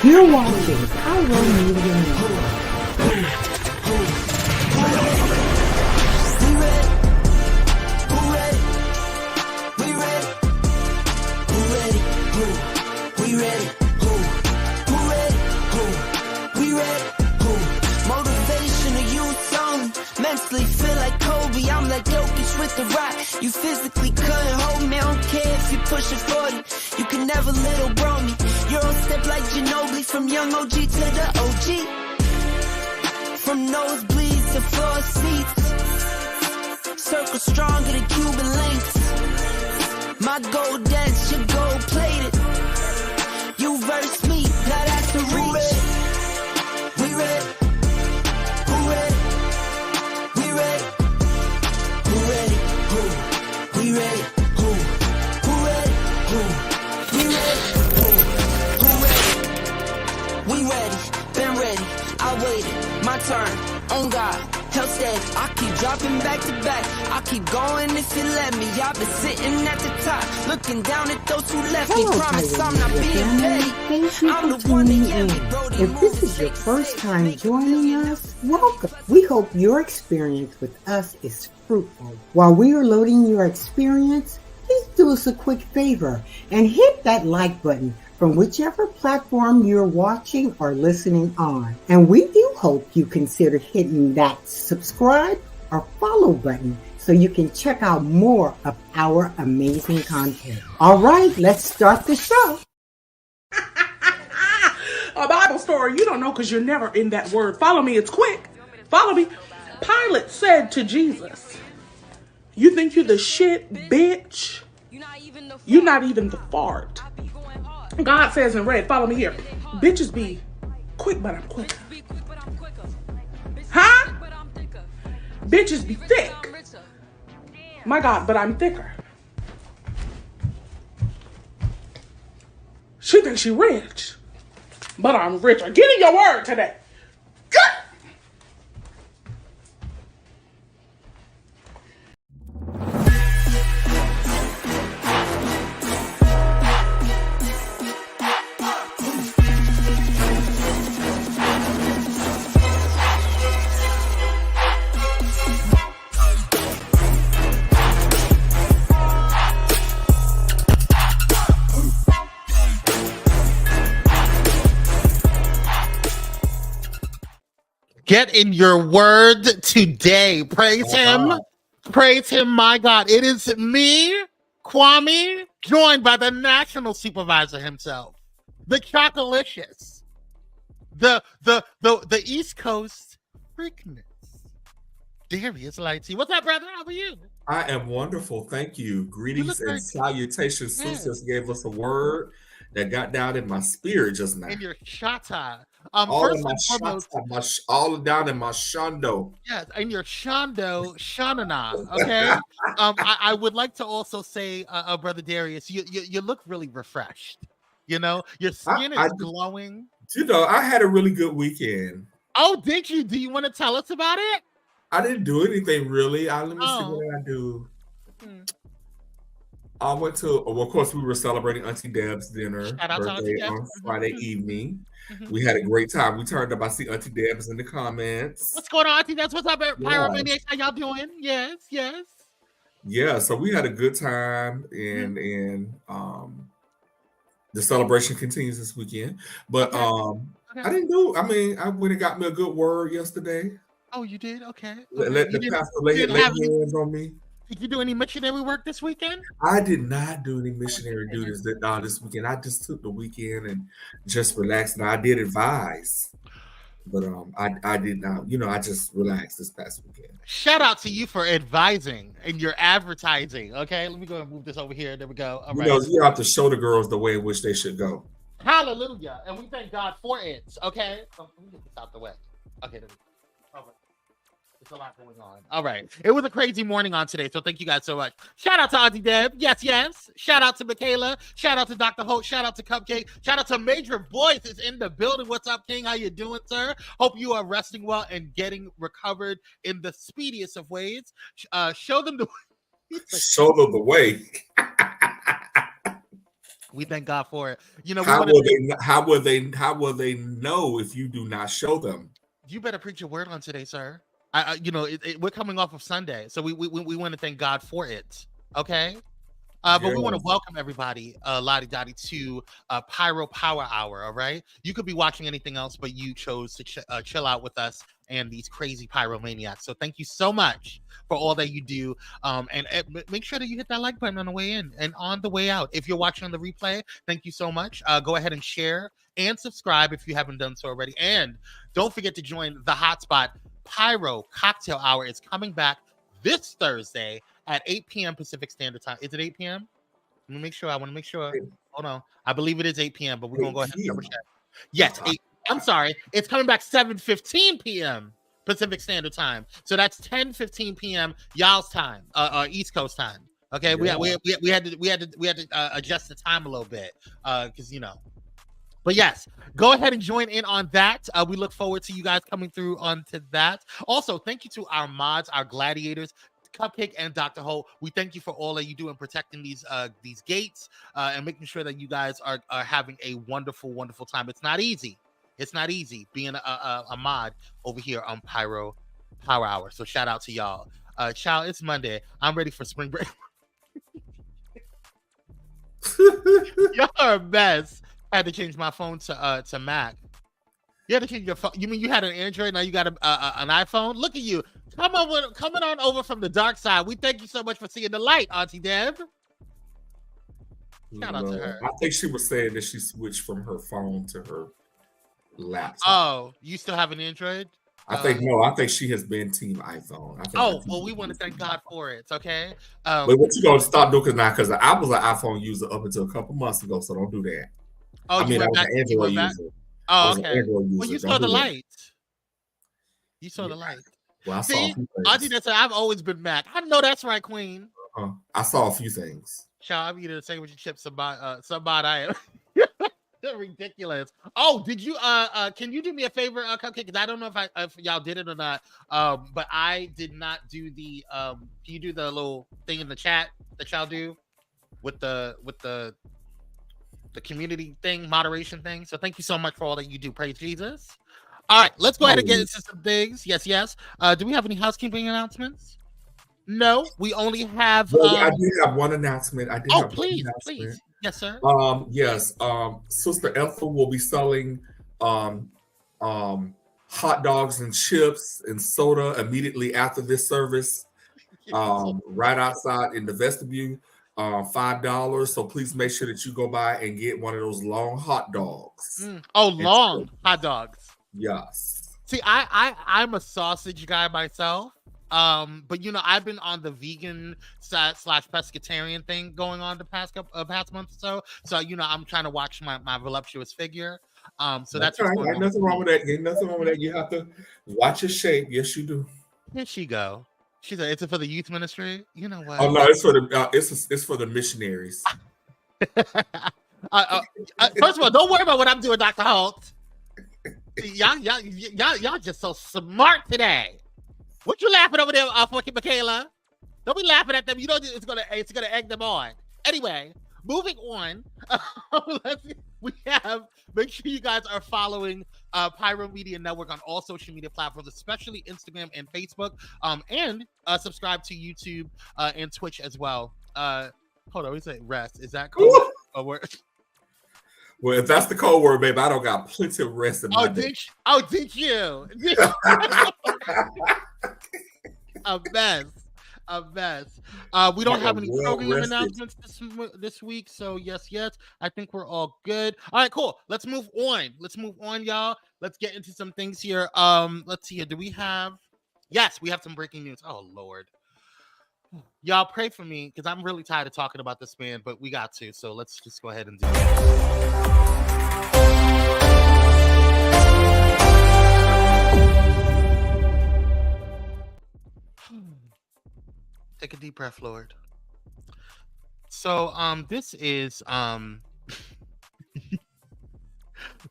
You're watching Pyro Media Network. Mentally feel like Kobe, I'm like Jokic with the rock. You physically couldn't hold me, I don't care if you pushing 40. You can never little bro me. You're on step like Ginobili, from young OG to the OG. From nosebleeds to floor seats. Circle stronger than Cuban links. My gold dance, your gold plated. You verse me, now that's a reach. We ready. Who ready? We ready. Who ready? Who? We ready. Who? Who ready? Who? We ready. Who? Who ready? We ready. Been ready. I waited. My turn. On God. Hell steady. I keep dropping back to back. I keep going if you let me. I've been sitting at the top, looking down at those who left me. Promise I'm not being petty. I'm the one that get me, Brody. If this is your first time joining us, welcome. We hope your experience with us is fruitful. While we are loading your experience, please do us a quick favor and hit that like button from whichever platform you're watching or listening on. And we do hope you consider hitting that subscribe or follow button so you can check out more of our amazing content. All right, let's start the show. A Bible story you don't know because you're never in that word. Follow me, it's quick. Follow me. Pilate said to Jesus, "You think you're the shit, bitch? You're not even the fart." God says in red, follow me here. Bitches be quick, but I'm quicker. Huh? Bitches be thick. My God, but I'm thicker. She thinks she rich, but I'm richer. Get in your word today. Good. Get in your word today. Praise him. Praise him, my God. It is me, Kwame, joined by the national supervisor himself, the Chocolicious, the East Coast freakness, Darius Lighty. What's up, brother? How are you? I am wonderful. Thank you. Greetings and salutations. Sue just gave us a word that got down in my spirit just now. In your shata. All down in my shondo. Yes, in your shondo, shanana. Okay. I would like to also say, brother Darius, you look really refreshed. You know, your skin is glowing. You know, I had a really good weekend. Oh, did you? Do you want to tell us about it? I didn't do anything really. Let me see what did I do. I went to, of course, we were celebrating Auntie Deb's birthday on Friday evening. We had a great time. We turned up. I see Auntie Deb's in the comments. What's going on, Auntie Deb's? What's up, Pyromaniacs? How y'all doing? Yes. Yeah, so we had a good time, and the celebration continues this weekend. But I didn't do. I mean, I went and got me a good word yesterday. Oh, you did? Okay. Let the pastor lay hands on me. Did you do any missionary work this weekend? I did not do any missionary duties this weekend. I just took the weekend and just relaxed. And I did advise, but I did not. You know, I just relaxed this past weekend. Shout out to you for advising and your advertising. Okay, let me go and move this over here. There we go. All right. You know, you have to show the girls the way in which they should go. Hallelujah, and we thank God for it. Okay, let me get this out the way. Okay, there we go. All right. There's a lot going on. All right. It was a crazy morning on today, so thank you guys so much. Shout out to Auntie Deb. Yes. Shout out to Michaela. Shout out to Dr. Holt. Shout out to Cupcake. Shout out to Major Voice is in the building. What's up, King? How you doing, sir? Hope you are resting well and getting recovered in the speediest of ways. Show them the Show them the way. We thank God for it. You know, How will they know if you do not show them? You better preach your word on today, sir. You know, we're coming off of Sunday, so we want to thank God for it. Okay. But we want to welcome everybody, Lottie Dottie, to Pyro Power Hour. All right, you could be watching anything else, but you chose to chill out with us and these crazy pyromaniacs. So thank you so much for all that you do. And make sure that you hit that like button on the way in and on the way out. If you're watching on the replay, thank you so much. Go ahead and share and subscribe if you haven't done so already. And don't forget to join the hotspot. Pyro Cocktail Hour is coming back this Thursday at 8 p.m. Pacific Standard Time. Is it 8 p.m.? Let me make sure. I want to make sure. Hold on. I believe it is 8 p.m., but we're going to go ahead and double check. Yes, 8. I'm sorry. It's coming back 7:15 p.m. Pacific Standard Time. So that's 10:15 p.m. y'all's time, East Coast time. Okay, yeah. we had to adjust the time a little bit because you know. But yes, go ahead and join in on that. We look forward to you guys coming through onto that. Also, thank you to our mods, our gladiators, Cupcake and Dr. Ho. We thank you for all that you do in protecting these gates and making sure that you guys are having a wonderful, wonderful time. It's not easy. It's not easy being a mod over here on Pyro Power Hour. So shout out to y'all. Child, it's Monday. I'm ready for spring break. Y'all are a mess. I had to change my phone to Mac. You had to change your phone. You mean you had an Android, now you got an iPhone? Look at you. Coming on over from the dark side. We thank you so much for seeing the light, Auntie Deb. Shout out to her. I think she was saying that she switched from her phone to her laptop. Oh, you still have an Android? I think she has been team iPhone. We want to thank God for it. Okay. But what you gonna stop doing now? Because I was an iPhone user up until a couple months ago, so don't do that. Oh, I was an Android user. Oh, okay. Well, you saw the light. You saw the light. Well, I saw a few things. Auntie, that's I've always been Mac. I know that's right, Queen. I saw a few things. Child, I'm eating the sandwich and chips. Somebody I am. Ridiculous. Oh, did you can you do me a favor, Cupcake? Because I don't know if y'all did it or not. But I did not do the can you do the little thing in the chat that y'all do with the community thing, moderation thing? So thank you so much for all that you do. Praise Jesus. All right, let's go ahead and get into some things. Yes. Do we have any housekeeping announcements? No, we only have. I do have one announcement. Please. Yes, sir. Yes. Sister Ethel will be selling hot dogs and chips and soda immediately after this service. Right outside in the vestibule. $5. So please make sure that you go by and get one of those long hot dogs. Long hot dogs. Yes. See, I'm a sausage guy myself. But you know, I've been on the vegan / pescatarian thing going on the past month or so. So you know, I'm trying to watch my voluptuous figure. So that's right. Ain't nothing wrong with that. You have to watch your shape. Yes, you do. Here she go. She said, "It's for the youth ministry." You know what? Oh no, it's for the it's for the missionaries. First of all, don't worry about what I'm doing, Dr. Holt. Y'all just so smart today. What you laughing over there, Michaela? Don't be laughing at them. You know it's gonna egg them on. Anyway, moving on. Make sure you guys are following Pyro Media Network on all social media platforms, especially Instagram and Facebook. And subscribe to YouTube and Twitch as well. Hold on, we say rest. Is that code a word? Well, if that's the code word, babe, I don't got plenty of rest in my day. Did you? A mess. We don't have any program announcements this week, so yes, I think we're all good. All right, cool. Let's move on, y'all. Let's get into some things here. Let's see here. Do we have? Yes, we have some breaking news. Oh Lord, y'all pray for me because I'm really tired of talking about this man, but we got to. So let's just go ahead and do it. Take a deep breath, Lord. So this is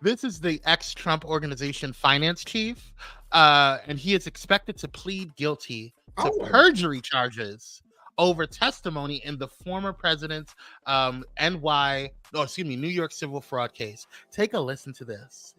this is the ex-Trump organization finance chief, and he is expected to plead guilty to perjury charges over testimony in the former president's New York civil fraud case. Take a listen to this.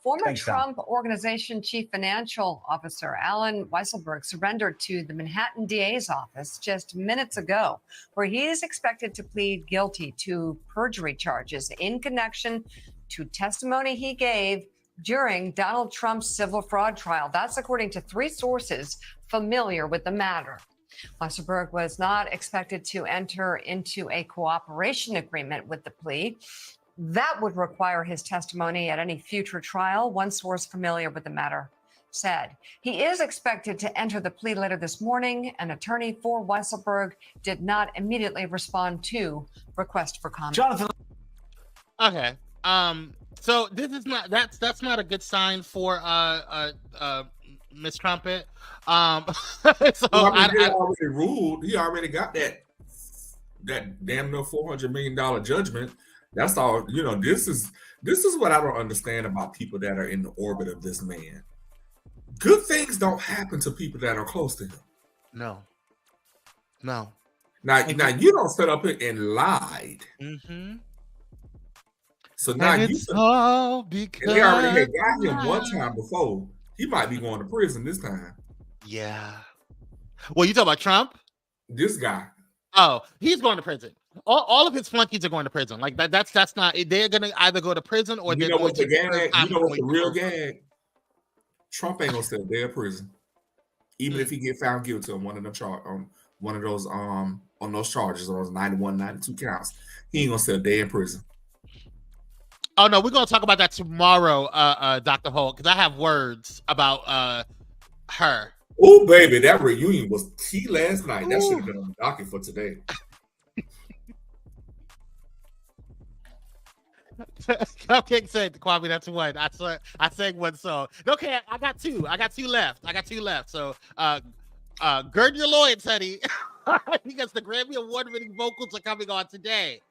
Former Trump Organization Chief Financial Officer Alan Weisselberg surrendered to the Manhattan DA's office just minutes ago, where he is expected to plead guilty to perjury charges in connection to testimony he gave during Donald Trump's civil fraud trial. That's according to 3 sources familiar with the matter. Weisselberg was not expected to enter into a cooperation agreement with the plea. That would require his testimony at any future trial, one source familiar with the matter said. He is expected to enter the plea later this morning. An attorney for Weisselberg did not immediately respond to request for comment. Jonathan. Okay. So this is not that's not a good sign for Miss Trumpet. So he already ruled. He already got that damn near $400 million judgment. That's all. You know, this is what I don't understand about people that are in the orbit of this man. Good things don't happen to people that are close to him. No. Now you don't sit up here and lied. Mm-hmm. So now it's all because they already had got him one time before. He might be going to prison this time. Yeah. Well, you talking about Trump? This guy. Oh, he's going to prison. All of his flunkies are going to prison. Like that's not. They're going to either go to prison or they're going to. You know what's the real gag? Trump ain't gonna stay there in prison, even if he get found guilty on one of those on those charges, on those 91, 92 counts. He ain't gonna stay there in prison. Oh no, we're gonna talk about that tomorrow, Dr. Holt, because I have words about her. Oh baby, that reunion was tea last night. That should have been on the docket for today. Cupcake said, Kwame, that's one. I sang one song. Okay, I got two. I got two left. So gird your loins, honey. Because the Grammy Award-winning vocals are coming on today.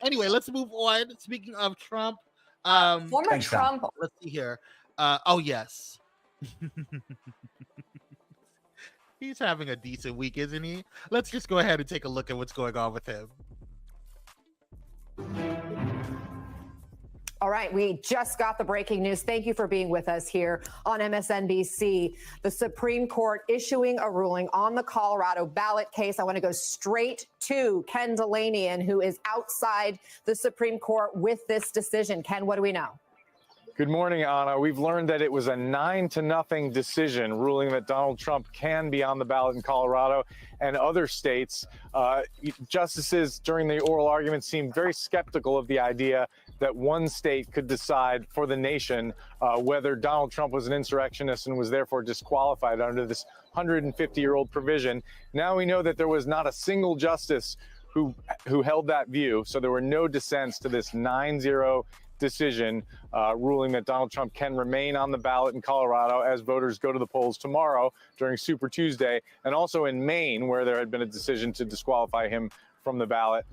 Anyway, let's move on. Speaking of Trump, former Trump. Let's see here. Oh yes. He's having a decent week, isn't he? Let's just go ahead and take a look at what's going on with him. All right, we just got the breaking news. Thank you for being with us here on MSNBC. The Supreme Court issuing a ruling on the Colorado ballot case. I want to go straight to Ken Delanian, who is outside the Supreme Court with this decision. Ken, what do we know? Good morning, Anna. We've learned that it was a 9-0 decision ruling that Donald Trump can be on the ballot in Colorado and other states. Justices during the oral argument seemed very skeptical of the idea that one state could decide for the nation whether Donald Trump was an insurrectionist and was therefore disqualified under this 150-year-old provision. Now we know that there was not a single justice who held that view. So there were no dissents to this 9-0 decision ruling that Donald Trump can remain on the ballot in Colorado as voters go to the polls tomorrow during Super Tuesday, and also in Maine, where there had been a decision to disqualify him from the ballot.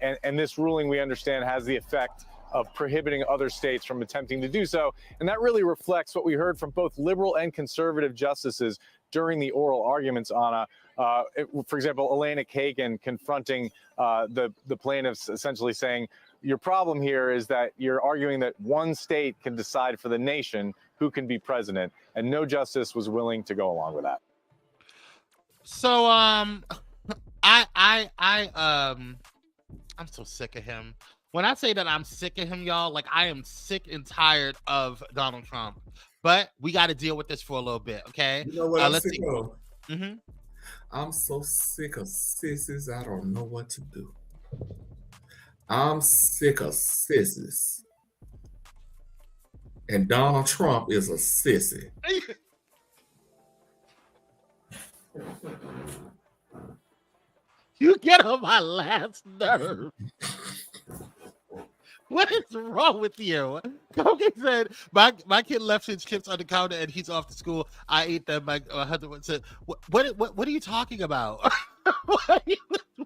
And this ruling, we understand, has the effect of prohibiting other states from attempting to do so. And that really reflects what we heard from both liberal and conservative justices during the oral arguments, Anna. For example, Elena Kagan confronting the plaintiffs, essentially saying, your problem here is that you're arguing that one state can decide for the nation who can be president, and no justice was willing to go along with that. So I'm so sick of him. When I say that I'm sick of him, y'all, like I am sick and tired of Donald Trump. But we got to deal with this for a little bit, okay? You know what let's see. Mm-hmm. I'm so sick of sissies. I don't know what to do. I'm sick of sissies. And Donald Trump is a sissy. You get on my last nerve. What is wrong with you? Kobe said, my kid left his chips on the counter and he's off to school. I ate them. My husband said, what are you talking about? What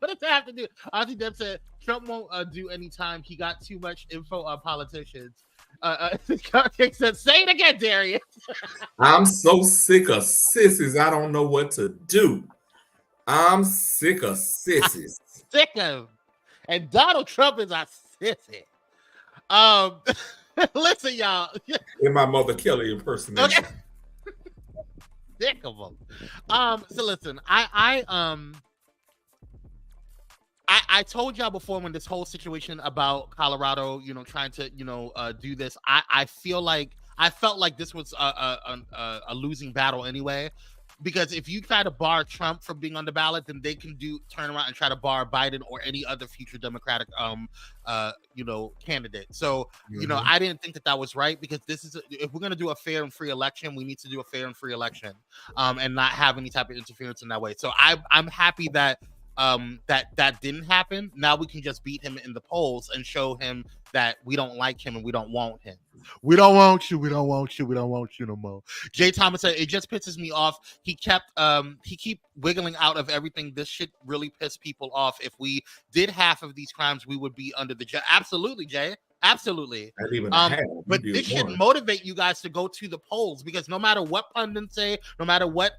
does that have to do? Ozzy Deb said, Trump won't do any time. He got too much info on politicians. Cupcake said, "Say it again, Darius." I'm so sick of sissies. I don't know what to do. I'm sick of sissies. Sick of, and Donald Trump is a sissy. Listen, y'all. In my Mother Kelly impersonation. Okay. Sick of them. So listen, I told y'all before when this whole situation about Colorado, trying to, do this. I felt like this was a losing battle anyway, because if you try to bar Trump from being on the ballot, then they can turn around and try to bar Biden or any other future Democratic, candidate. So, I didn't think that was right, because if we're going to do a fair and free election, we need to do a fair and free election, and not have any type of interference in that way. So I'm happy that that didn't happen. Now we can just beat him in the polls and show him that we don't like him and we don't want him. We don't want you. We don't want you. We don't want you no more. Jay Thomas said, it just pisses me off. He keep wiggling out of everything. This shit really pissed people off. If we did half of these crimes, we would be under the jail. Absolutely, Jay. Absolutely. But this should motivate you guys to go to the polls, because no matter what pundits say, no matter what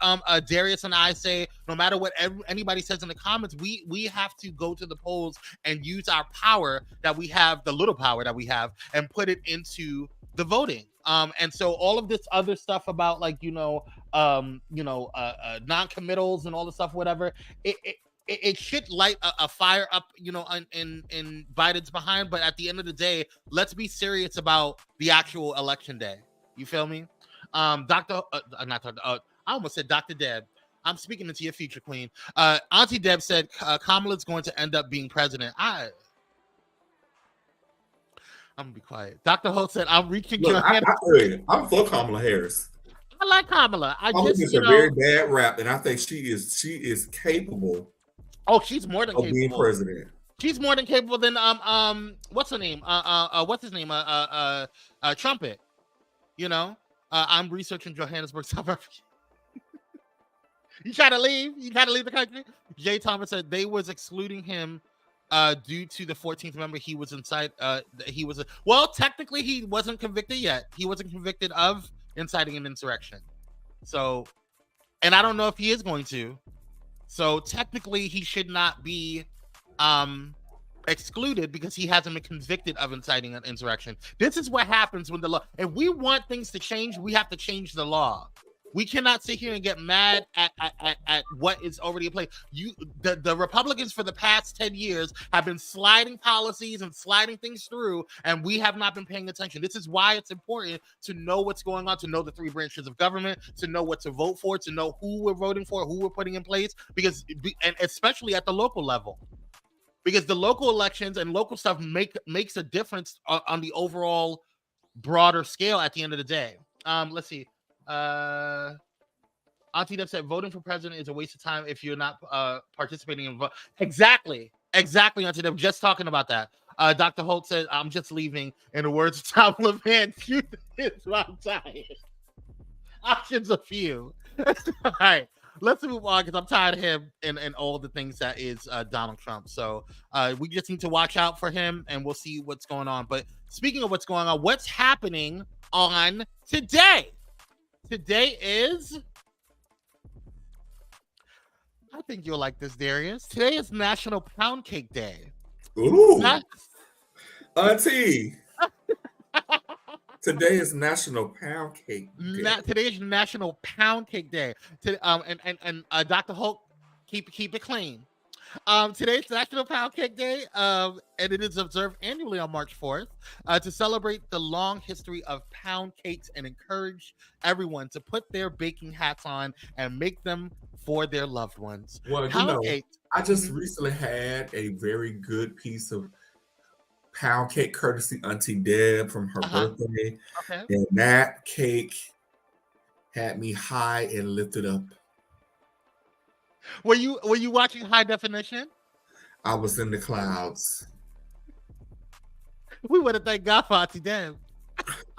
Darius and I say, no matter what anybody says in the comments, we have to go to the polls and use our power that we have, the little power that we have, and put it into the voting. And so all of this other stuff about non-committals and all the stuff, whatever, it should light a fire up, in Biden's behind. But at the end of the day, let's be serious about the actual election day. You feel me? I almost said Dr. Deb. I'm speaking into your future, Queen. Auntie Deb said Kamala's going to end up being president. I'm gonna be quiet. Dr. Holt said, "I'm reaching your hand." I'm for Kamala Harris. I like Kamala. I just a very bad rap, and I think she is capable. Oh, she's more than capable. Being president. She's more than capable than what's her name? What's his name? Trumpet. I'm researching Johannesburg, South Africa. You try to leave? You try to leave the country? Jay Thomas said they was excluding him due to the 14th Amendment. He was inside. Well, technically, he wasn't convicted yet. He wasn't convicted of inciting an insurrection. So, and I don't know if he is going to. So technically, he should not be excluded, because he hasn't been convicted of inciting an insurrection. This is what happens when the law. If we want things to change, we have to change the law. We cannot sit here and get mad at what is already in place. The Republicans for the past 10 years have been sliding policies and sliding things through, and we have not been paying attention. This is why it's important to know what's going on, to know the three branches of government, to know what to vote for, to know who we're voting for, who we're putting in place, and especially at the local level. Because the local elections and local stuff makes a difference on the overall broader scale at the end of the day. Let's see. Auntie Deb said voting for president is a waste of time if you're not participating in vote. Exactly, Auntie Deb. Just talking about that. Dr. Holt said, "I'm just leaving." In the words of Tom LeVan, "Truth is I'm tired." Options a few. All right, let's move on, because I'm tired of him and all the things that is Donald Trump. So we just need to watch out for him, and we'll see what's going on. But speaking of what's going on, what's happening on today? Today is, I think you'll like this, Darius. Today is National Pound Cake Day. Ooh. Auntie. Today is National Pound Cake Day. Today is National Pound Cake Day. And Dr. Holt, keep it clean. Today's National Pound Cake Day, and it is observed annually on March 4th to celebrate the long history of pound cakes and encourage everyone to put their baking hats on and make them for their loved ones. Well, I just recently had a very good piece of pound cake courtesy Auntie Deb from her birthday. Okay. And that cake had me high and lifted up. Were you watching High Definition? I was in the clouds. We would have thanked God for Auntie Deb.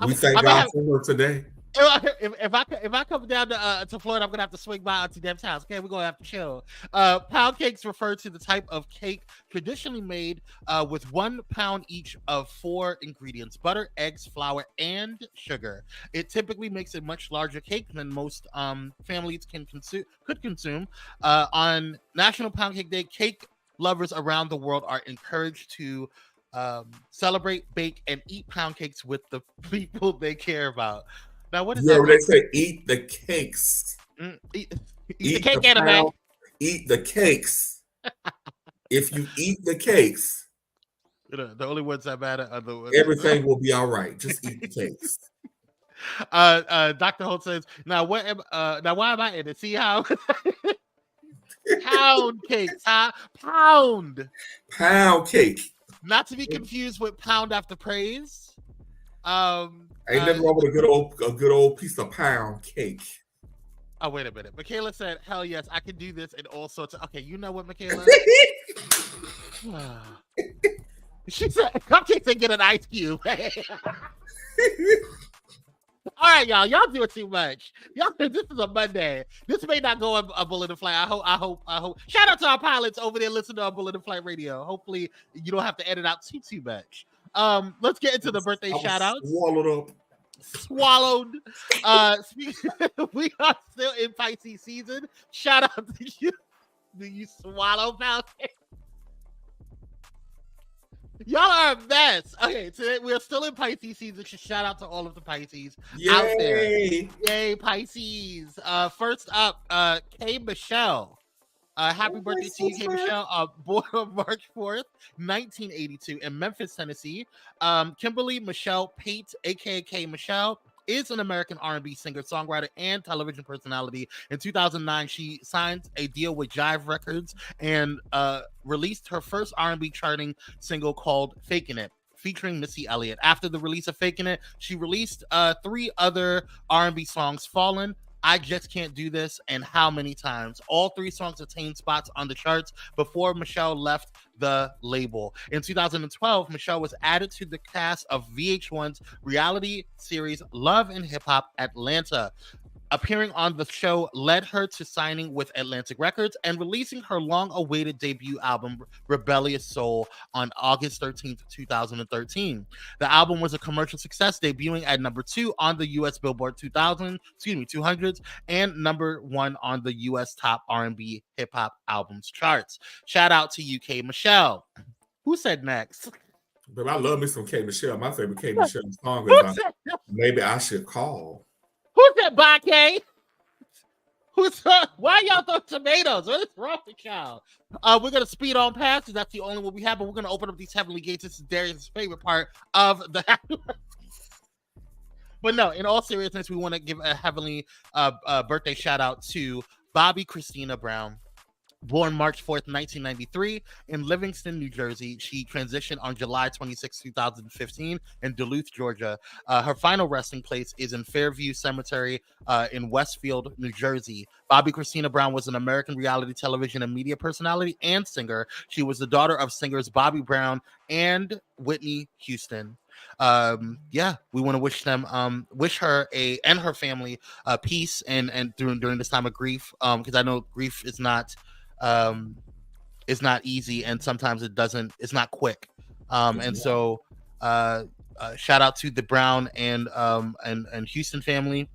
We thank God for her today. If I come down to Florida, I'm gonna have to swing by Auntie Deb's house. Okay, we're gonna have to chill. Pound cakes refer to the type of cake traditionally made with 1 pound each of 4 ingredients: butter, eggs, flour, and sugar. It typically makes a much larger cake than most families could consume. On National Pound Cake Day, cake lovers around the world are encouraged to celebrate, bake, and eat pound cakes with the people they care about. Now, what is that? They say eat the cakes. Eat the cake, anime. Eat the cakes. If you eat the cakes, the only ones that matter are everything will be all right. Just eat the cakes. Dr. Holt says, now why am I in it? See how pound cakes, huh? Pound cake. Not to be confused with pound after praise. Ain't nothing wrong with a good old piece of pound cake. Oh, wait a minute. Michaela said, hell yes, I can do this in all sorts of... Okay, you know what, Michaela? She said, cupcakes ain't get an ice cube. All right, y'all. Y'all doing too much. Y'all, this is a Monday. This may not go a Bullet and Flight. I hope. Shout out to our pilots over there listening to our Bullet and Flight radio. Hopefully, you don't have to edit out too much. Let's get into the birthday shout outs. Swallowed. We are still in Pisces season. Shout out to you. Do you swallow pound cake? Y'all are a mess. Okay, today we're still in Pisces season. Shout out to all of the Pisces out there. Yay, Pisces. First up, K. Michelle. Happy birthday to you, K. Michelle. Born on March 4th, 1982 in Memphis, Tennessee. Kimberly Michelle Pate, aka K. Michelle, is an American R&B singer, songwriter, and television personality. In 2009, she signed a deal with Jive Records and released her first R&B charting single called Fakin' It, featuring Missy Elliott. After the release of Fakin' It, she released 3 other R&B songs: Fallen, I Just Can't Do This, and How Many Times. All 3 songs attained spots on the charts before Michelle left the label. In 2012, Michelle was added to the cast of VH1's reality series Love and Hip Hop Atlanta. Appearing on the show led her to signing with Atlantic Records and releasing her long-awaited debut album, Rebellious Soul, on August 13th, 2013. The album was a commercial success, debuting at number 2 on the U.S. Billboard 200s and number 1 on the U.S. Top R&B Hip-Hop Albums charts. Shout out to UK Michelle. Who said next? But I love me some K. Michelle. My favorite K. Michelle song is Maybe I Should Call. Who's that, Bake? Why y'all throw tomatoes? What is wrong with y'all? We're going to speed on past because that's the only one we have, but we're going to open up these heavenly gates. This is Darius' favorite part of the But no, in all seriousness, we want to give a heavenly birthday shout out to Bobby Christina Brown. Born March 4th, 1993 in Livingston, New Jersey. She transitioned on July 26, 2015 in Duluth, Georgia. Her final resting place is in Fairview Cemetery in Westfield, New Jersey. Bobby Christina Brown was an American reality television and media personality and singer. She was the daughter of singers Bobby Brown and Whitney Houston. We want to wish her and her family peace and during this time of grief, because I know grief is not easy, and sometimes it's not quick. And so shout out to the Brown and Houston family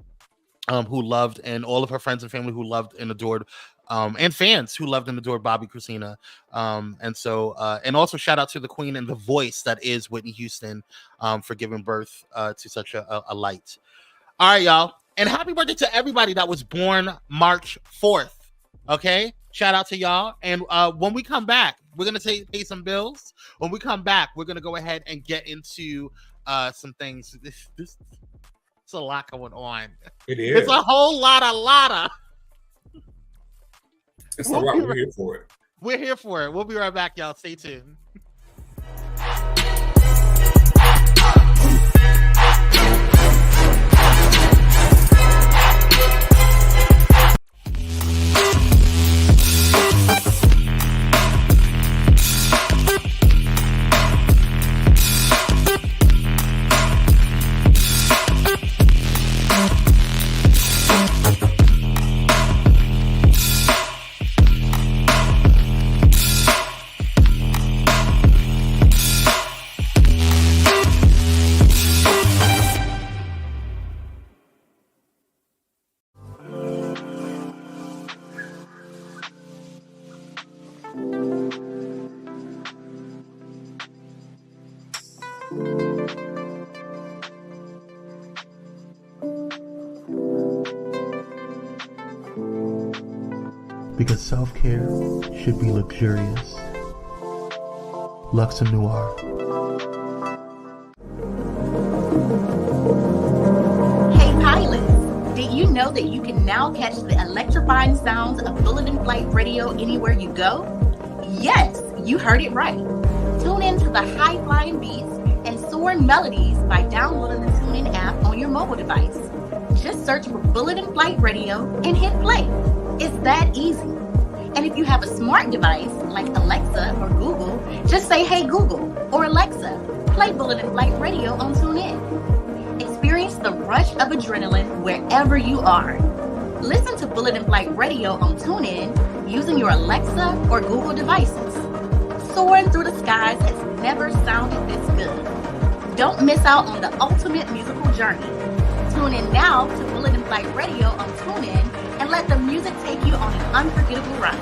who loved, and all of her friends and family who loved and adored, and fans who loved and adored Bobby Christina. And also shout out to the queen and the voice that is Whitney Houston for giving birth to such a light. All right, y'all. And happy birthday to everybody that was born March 4th. Okay? Shout out to y'all. And when we come back, we're going to pay some bills. When we come back, we're going to go ahead and get into some things. There's a lot going on. It is. It's a whole lot. It's all right. We're here for it. We're here for it. We'll be right back, y'all. Stay tuned. Because self-care should be luxurious. Luxe Noir. Hey pilots, did you know that you can now catch the electrifying sounds of Bulletin Flight Radio anywhere you go? Yes, you heard it right. Tune in to the high-flying beats and soaring melodies by downloading the TuneIn app on your mobile device. Just search for Bulletin Flight Radio and hit play. It's that easy. And if you have a smart device like Alexa or Google, just say, "Hey Google," or "Alexa, play Bulletin Flight Radio on TuneIn." Experience the rush of adrenaline wherever you are. Listen to Bulletin Flight Radio on TuneIn using your Alexa or Google devices. Soaring through the skies has never sounded this good. Don't miss out on the ultimate musical journey. Tune in now to Bulletin Flight Radio on TuneIn and let the music take you on an unforgettable ride.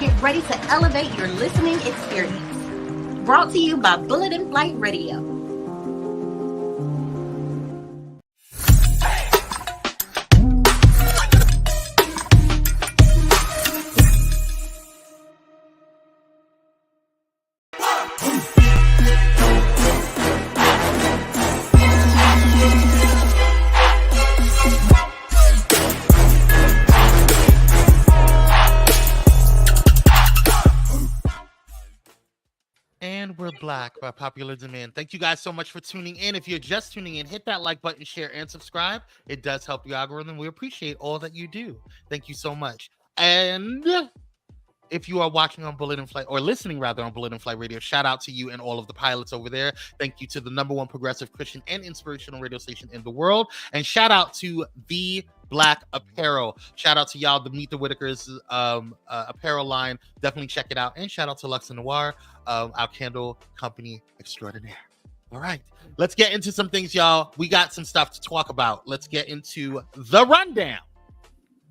Get ready to elevate your listening experience. Brought to you by Bulletin Flight Radio. Black by popular demand. Thank you guys so much for tuning in. If you're just tuning in, hit that like button, share, and subscribe. It does help the algorithm. We appreciate all that you do. Thank you so much. And if you are watching on Bulletin Flight, or listening rather on Bulletin Flight Radio, shout out to you and all of the pilots over there. Thank you to the #1 progressive Christian and inspirational radio station in the world. And shout out to The Black Apparel. Shout out to y'all, the Meet the Whitakers apparel line. Definitely check it out. And shout out to Luxe Noir, our candle company extraordinaire. All right, let's get into some things, y'all. We got some stuff to talk about. Let's get into the rundown.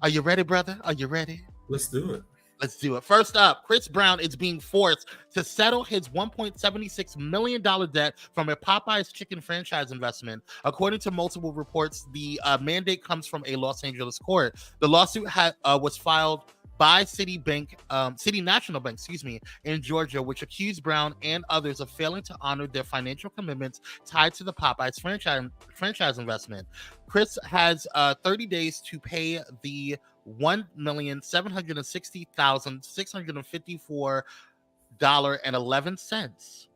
Are you ready, brother? Are you ready? Let's do it. Let's do it. First up, Chris Brown is being forced to settle his $1.76 million debt from a Popeyes chicken franchise investment. According to multiple reports, the mandate comes from a Los Angeles court. The lawsuit was filed by City National Bank, in Georgia, which accused Brown and others of failing to honor their financial commitments tied to the Popeyes franchise investment. Chris has 30 days to pay the $1,760,654.11.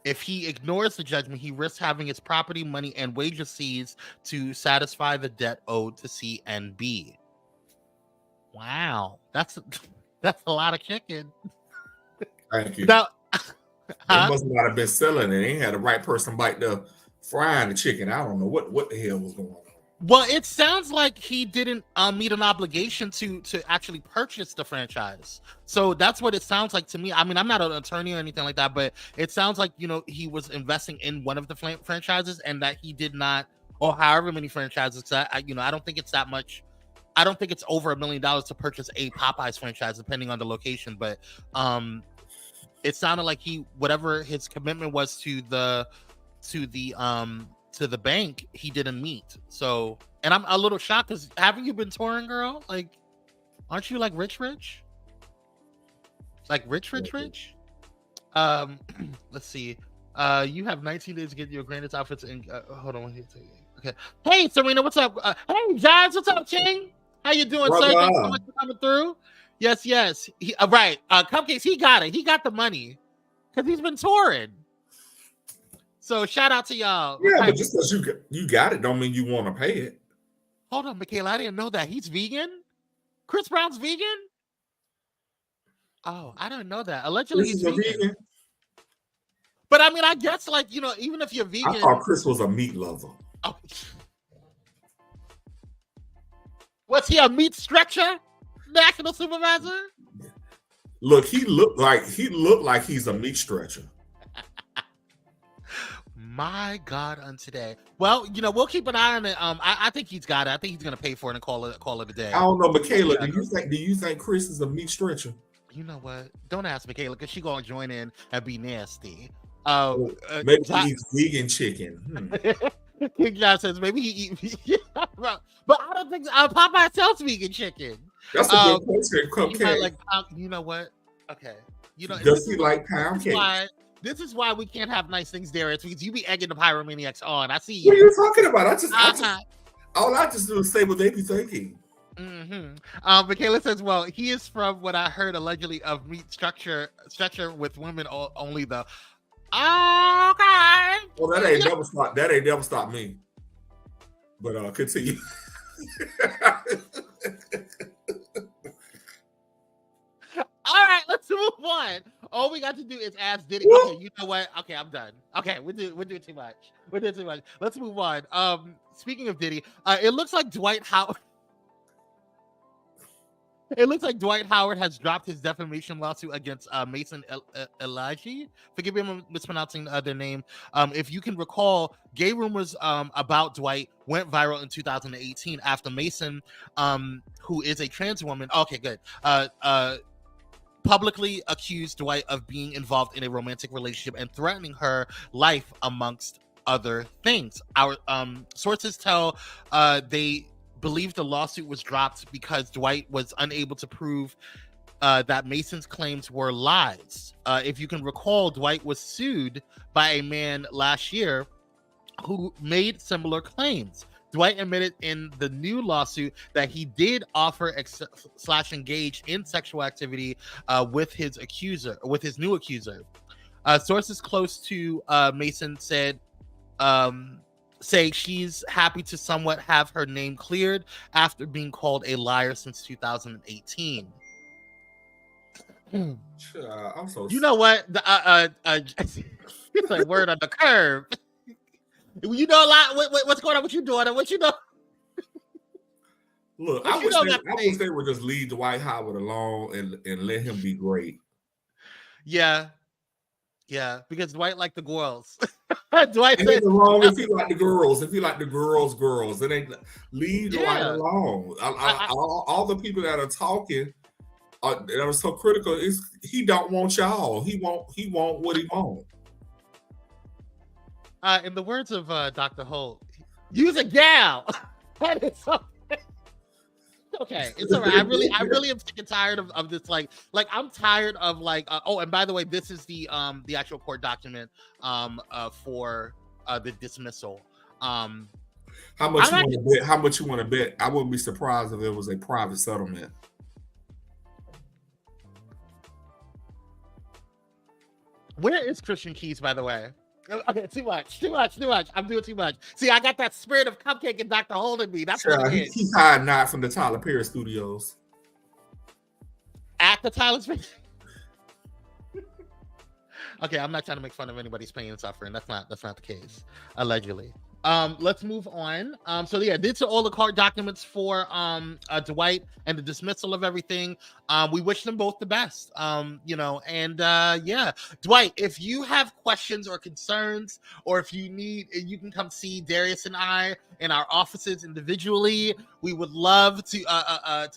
If he ignores the judgment, he risks having his property, money, and wages seized to satisfy the debt owed to CNB. Wow, that's a lot of chicken. Thank you. Now, They must not have been selling it. They ain't had the right person bite the frying the chicken. I don't know what the hell was going on. Well, it sounds like he didn't meet an obligation to actually purchase the franchise. So that's what it sounds like to me. I mean, I'm not an attorney or anything like that, but it sounds like, he was investing in one of the franchises and that he did not, or however many franchises. I don't think it's that much. I don't think it's over $1 million to purchase a Popeyes franchise, depending on the location. But it sounded like whatever his commitment was to the bank, he didn't meet. So, and I'm a little shocked because haven't you been touring, girl? Like, aren't you like rich? Like rich? Let's see. You have 19 days to get your grandest outfits in. Hold on. Okay. Hey, Serena, what's up? Hey, Giles, what's up, King? How you doing, sir? Thanks so much for coming through. Yes. Right. Cupcakes, he got it. He got the money because he's been touring. So shout out to y'all. Yeah, but just because you got it don't mean you want to pay it. Hold on, Michaela, I didn't know that. He's vegan? Chris Brown's vegan? Oh, I didn't know that. Allegedly he's vegan. But I mean, I guess even if you're vegan. I thought Chris was a meat lover. Oh. Was he a meat stretcher? National supervisor? Look, he looked like he's a meat stretcher. My God, on today. Well, we'll keep an eye on it. I think he's got it. I think he's gonna pay for it and call it a day. I don't know, Michaela. Do you think Chris is a meat stretcher? you know what? Don't ask Michaela because she gonna join in and be nasty. Maybe he eats vegan chicken. King John says maybe he eat, but I don't think Popeye sells vegan chicken. That's a good question. Okay. Like, you know what? Okay. You know, does he like pound cake? This is why we can't have nice things, Darius, because you be egging the pyromaniacs on. I see you. What are you talking about? All I just do is say what they be thinking. Mm-hmm. Michaela says, well, he is from what I heard allegedly of meat structure with women only though. Okay. Well, that ain't never stopped me. But continue. All right, let's move on. All we got to do is ask Diddy. Okay, you know what? Okay, I'm done. Okay, we're doing too much. We're doing too much. Let's move on. Speaking of Diddy, it looks like Dwight Howard. It looks like Dwight Howard has dropped his defamation lawsuit against Mason Elijah. Forgive me if I'm mispronouncing their name. If you can recall, gay rumors about Dwight went viral in 2018 after Mason, who is a trans woman, okay, good, publicly accused Dwight of being involved in a romantic relationship and threatening her life, amongst other things. Our sources tell they believe the lawsuit was dropped because Dwight was unable to prove that Mason's claims were lies. If you can recall, Dwight was sued by a man last year who made similar claims. Dwight admitted in the new lawsuit that he did offer / engage in sexual activity with his new accuser. Sources close to Mason say she's happy to somewhat have her name cleared after being called a liar since 2018. I'm so. You know what? It's a word on the curve. You know a lot. What's going on with you, daughter? What you know? Look, I wish they would just leave Dwight Howard alone and let him be great. Yeah, because Dwight liked the girls. Dwight said wrong if he like the girls. If he like the girls, it ain't leave Dwight alone. All the people that are talking that are so critical is he don't want y'all. He want what he want. In the words of Dr. Holt, use a gal. That is so okay. It's all right. I really am sick and tired of this. Like I'm tired of and by the way, this is the actual court document for the dismissal. How much you want to bet? I wouldn't be surprised if it was a private settlement. Where is Christian Keys, by the way? Okay, too much. I'm doing too much. See, I got that spirit of Cupcake and Dr. Holt in me. That's what it is. He's hiding out from the Tyler Perry studios. At the Tyler Perry. Okay, I'm not trying to make fun of anybody's pain and suffering. That's not the case. Allegedly. Let's move on. So yeah, these are all the court documents for Dwight and the dismissal of everything. We wish them both the best. Yeah. Dwight, if you have questions or concerns, or if you need, you can come see Darius and I in our offices individually. We would love to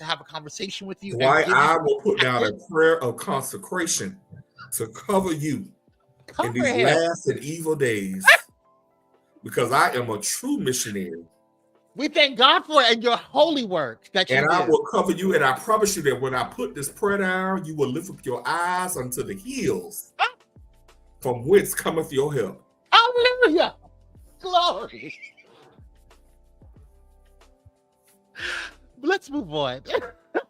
have a conversation with you. Dwight, I will put down a prayer of consecration to cover you in these last and evil days. Because I am a true missionary. We thank God for it and your holy work that you and did. I will cover you, and I promise you that when I put this prayer down, you will lift up your eyes unto the hills, from whence cometh your help. Hallelujah! Glory. Let's move on.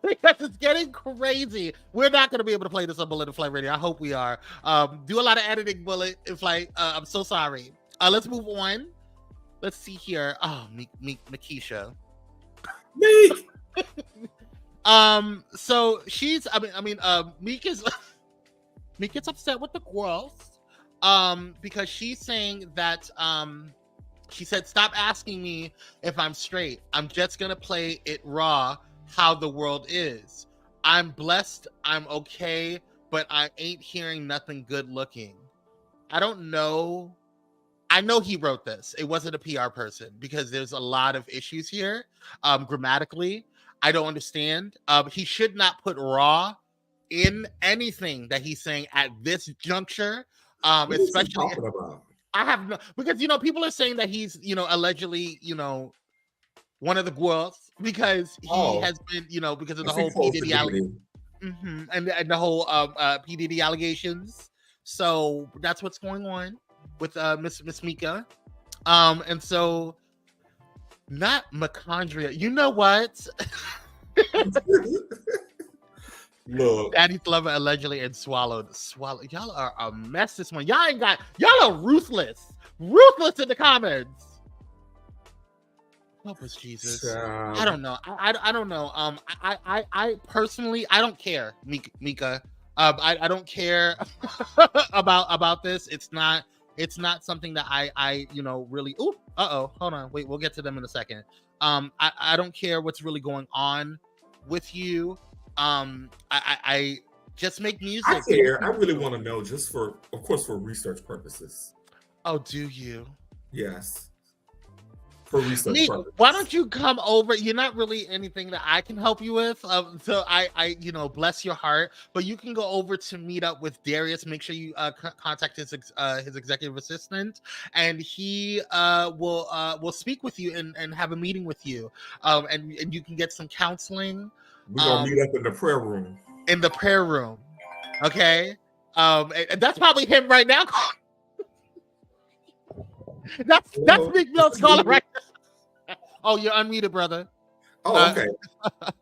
Because it's getting crazy. We're not going to be able to play this on Bullet and Flight Radio. I hope we are. Do a lot of editing, Bullet and Flight. I'm so sorry. Let's move on. Let's see here. Oh, Nikisha. Meek. So she's. Meek is. Meek gets upset with the girls. Because she's saying that. She said, "Stop asking me if I'm straight. I'm just gonna play it raw, how the world is. I'm blessed. I'm okay, but I ain't hearing nothing good looking." I don't know. I know he wrote this. It wasn't a PR person because there's a lot of issues here. Grammatically, I don't understand. He should not put raw in anything that he's saying at this juncture. What is he Especially talking about? I have no, because people are saying that he's allegedly one of the girls because he has been because of the whole P Diddy and the whole P Diddy allegations. So that's what's going on with Miss Mika, and so not mitochondria. You know what? Look, Daddy's lover allegedly and swallowed. Y'all are a mess this one. Y'all are ruthless in the comments. Help us, Jesus. I don't know. I don't know. I personally, I don't care, Mika. I don't care about this. It's not something that I really. Ooh, hold on. Wait, we'll get to them in a second. I don't care what's really going on with you. I just make music. I care. I really want to know, just for research purposes. Oh, do you? Yes. For research purposes. Why don't you come over? You're not really anything that I can help you with. So I bless your heart. But you can go over to meet up with Darius. Make sure you contact his executive assistant, and he will speak with you and have a meeting with you. And you can get some counseling. We're gonna meet up in the prayer room. In the prayer room. Okay. And that's probably him right now. That's Big Mill's calling right now. Oh, you're unmuted, brother. Oh, okay.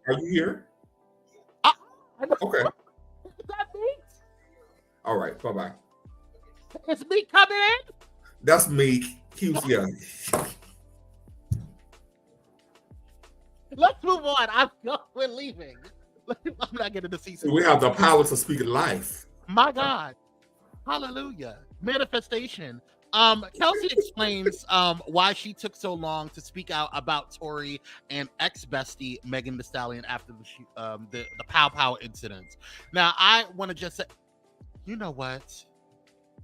Are you here? Okay. Is that me? All right. Bye-bye. Is me coming in? That's me. QCI. Let's move on. We're leaving. I'm not getting the season. We have the power to speak life. My God. Hallelujah. Manifestation. Kelsey explains why she took so long to speak out about Tory and ex-bestie Megan Thee Stallion after the Pow Pow incident. Now, I want to just say, you know what?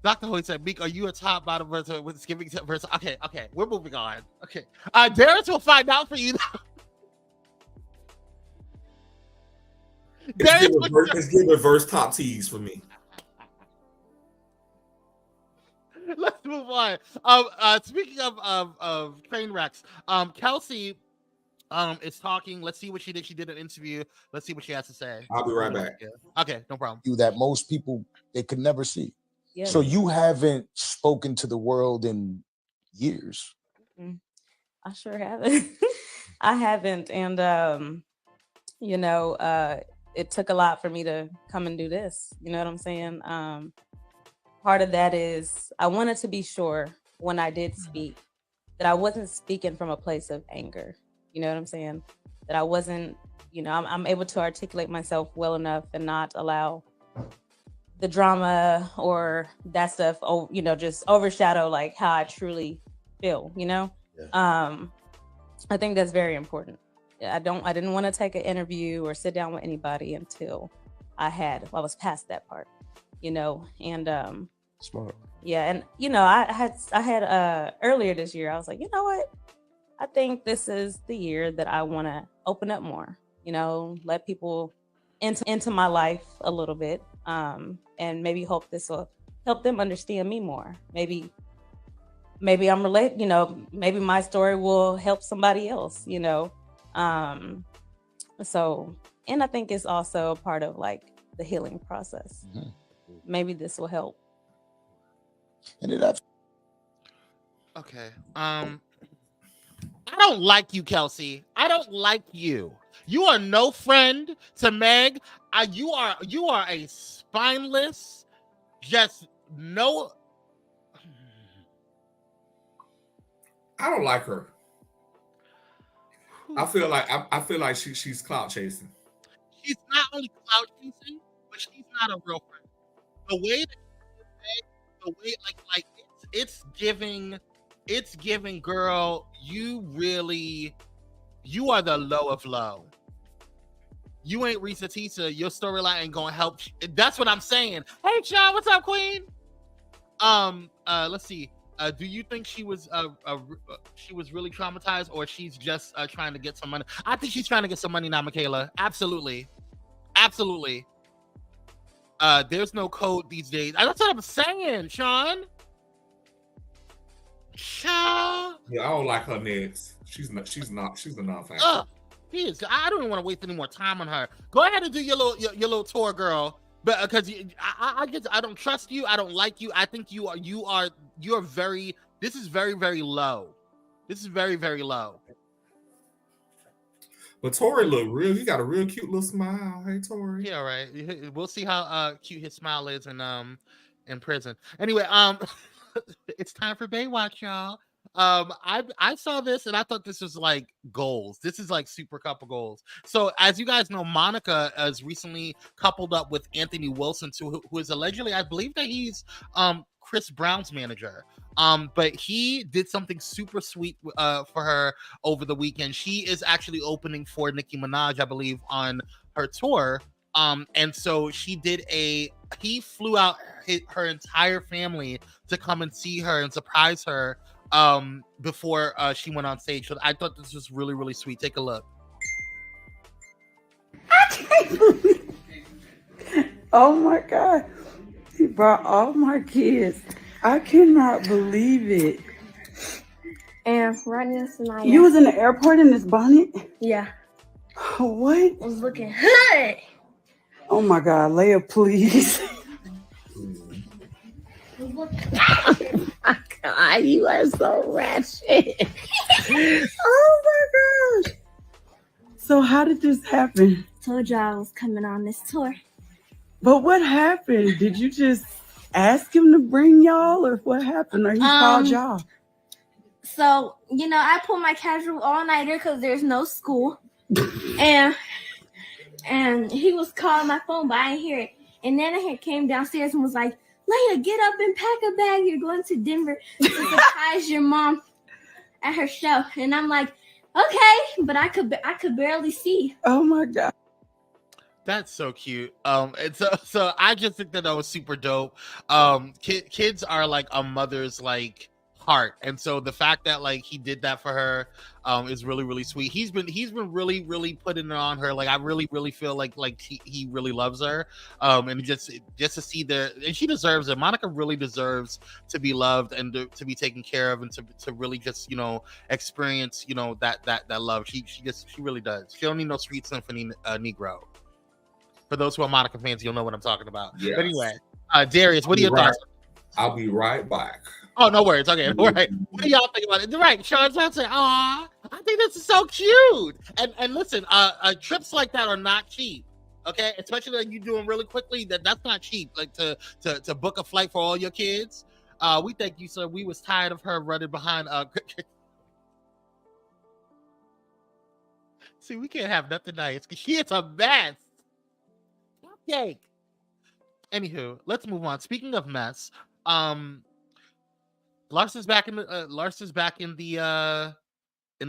Dr. Hoy said, Meek, are you a top bottom versus with giving versus? Okay, we're moving on. Okay. Darius will find out for you. It's giving verse top tees for me. Let's move on. Speaking of train wrecks, Kelsey is talking. Let's see what she did. She did an interview. Let's see what she has to say. I'll be right back. Okay, no problem. That most people they could never see. Yeah. So you haven't spoken to the world in years. I sure haven't. I haven't, and it took a lot for me to come and do this. You know what I'm saying? Part of that is I wanted to be sure when I did speak that I wasn't speaking from a place of anger. You know what I'm saying? That I wasn't, I'm able to articulate myself well enough and not allow the drama or that stuff, just overshadow like how I truly feel, Yeah. I think that's very important. I didn't want to take an interview or sit down with anybody until I was past that part, and smart. Yeah, and I had earlier this year I was like, you know what? I think this is the year that I want to open up more, let people into my life a little bit, and maybe hope this will help them understand me more. Maybe I'm related, maybe my story will help somebody else, So, and I think it's also a part of like the healing process. Mm-hmm. Maybe this will help. And it okay. I don't like you, Kelsey. I don't like you. You are no friend to Meg. You are a spineless, just no. I don't like her. I feel like she's clout chasing. She's not only clout chasing, but she's not a real friend. The way that it's giving, girl, you are the low of low. You ain't Risa Tisa. Your storyline ain't gonna help. That's what I'm saying. Hey, Sean, what's up, Queen? Let's see. Do you think she was really traumatized, or she's just trying to get some money? I think she's trying to get some money now, Michaela. Absolutely. there's no code these days. That's what I'm saying, Sean. Yeah, I don't like her next. She's a non-factor. I don't even want to waste any more time on her. Go ahead and do your little tour, girl. But because I guess I don't trust you. I don't like you. I think you're very. This is very, very low. This is very, very low. But Tory look real. He got a real cute little smile. Hey, Tory. Yeah, right. We'll see how cute his smile is in prison. Anyway, it's time for Baywatch, y'all. I saw this and I thought this was like goals. This is like super couple goals. So as you guys know, Monica has recently coupled up with Anthony Wilson, who is allegedly, I believe that he's Chris Brown's manager. But he did something super sweet for her over the weekend. She is actually opening for Nicki Minaj, I believe, on her tour. And so he flew out her entire family to come and see her and surprise her before she went on stage. So I thought this was really, really sweet. Take a look. I can't believe it. Oh my God. He brought all my kids. I cannot believe it. And right next to my You was in the airport in this bonnet? Yeah. What? I was looking hood. Oh my God, Leia, please. Oh my God, you are so ratchet. Oh my gosh. So how did this happen? Told y'all I was coming on this tour. But what happened? Did you just ask him to bring y'all, or what happened? Or he called y'all? So, I pulled my casual all-nighter because there's no school. and he was calling my phone, but I didn't hear it. And then I came downstairs and was like, Leia, get up and pack a bag. You're going to Denver to surprise your mom at her show. And I'm like, okay, but I could barely see. Oh my God. That's so cute. And so I just think that was super dope. Kids are like a mother's like heart, and so the fact that like he did that for her is really, really sweet. He's been really, really putting it on her. Like I really, really feel like he really loves her. And just to see and she deserves it. Monica really deserves to be loved and to be taken care of, and to really just experience that love. She really does. She don't need no Sweet Symphony Negro. For those who are Monica fans, you'll know what I'm talking about. Yes. But anyway, Darius, what are your thoughts? I'll be right back. Oh, no worries. Okay, all right. What do y'all think about it? Right, Sean's about to say, "Aw, I think this is so cute." And listen, trips like that are not cheap. Okay, especially like you doing really quickly. That's not cheap. Like to book a flight for all your kids. We thank you, sir. We was tired of her running behind. See, we can't have nothing nice because she is a mess. Cake. Anywho, let's move on. Speaking of mess, Larsa's back in the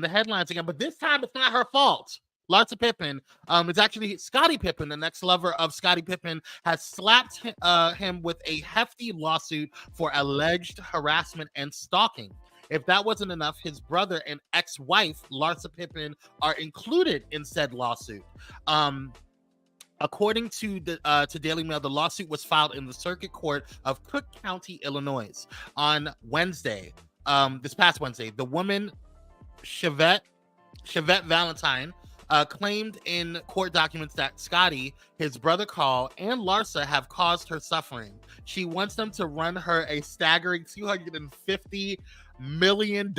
headlines again, but this time it's not her fault. Larsa Pippen, it's actually Scottie Pippen, the next lover of Scottie Pippen, has slapped him with a hefty lawsuit for alleged harassment and stalking. If that wasn't enough, his brother and ex-wife Larsa Pippen are included in said lawsuit. According to to Daily Mail, the lawsuit was filed in the Circuit Court of Cook County, Illinois, on Wednesday. This past Wednesday, the woman Chevette Valentine claimed in court documents that Scottie, his brother Carl, and Larsa have caused her suffering. She wants them to run her a staggering $250 million.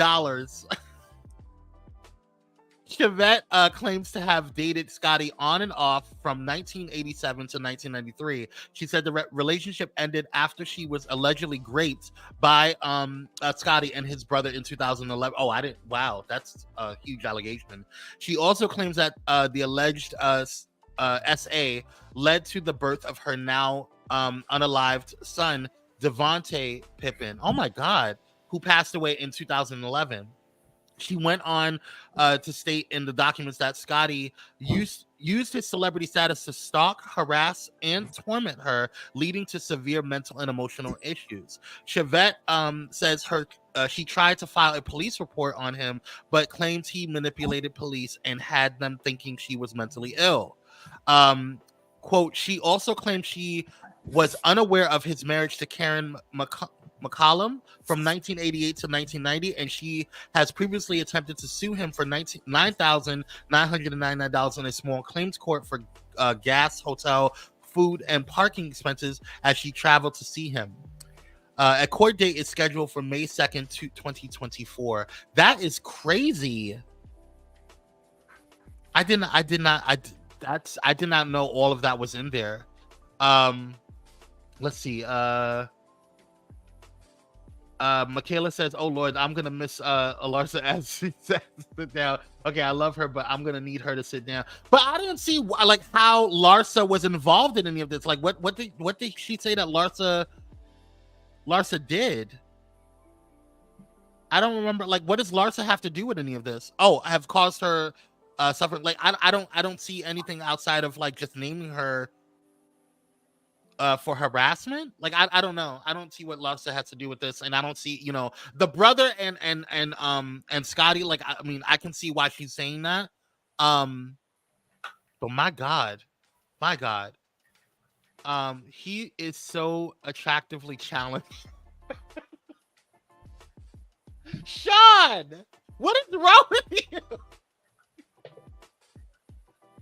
Chevette claims to have dated Scottie on and off from 1987 to 1993. She said the relationship ended after she was allegedly raped by Scottie and his brother in 2011. Oh, wow, that's a huge allegation. She also claims that the alleged SA led to the birth of her now unalived son, Devontae Pippen. Oh my God, who passed away in 2011. She went on to state in the documents that Scottie used his celebrity status to stalk, harass, and torment her, leading to severe mental and emotional issues. Chevette says she tried to file a police report on him, but claims he manipulated police and had them thinking she was mentally ill. Quote, she also claimed she was unaware of his marriage to Karen McCollum from 1988 to 1990, and she has previously attempted to sue him for $9,999 in a small claims court for gas, hotel, food, and parking expenses as she traveled to see him. A court date is scheduled for May 2nd, 2024. That is crazy. I did not know all of that was in there. Let's see. Michaela says, "Oh Lord, I'm gonna miss Larsa as she says sit down." Okay, I love her, but I'm gonna need her to sit down. But I didn't see like how Larsa was involved in any of this. Like, what did she say that Larsa did? I don't remember. Like, what does Larsa have to do with any of this? Oh, I have caused her suffering. Like, I don't see anything outside of like just naming her for harassment. Like, I don't know. I don't see what Larsa has to do with this, and I don't see, the brother and Scottie. Like, I mean, I can see why she's saying that. But my God, he is so attractively challenged. Sean, what is wrong with you?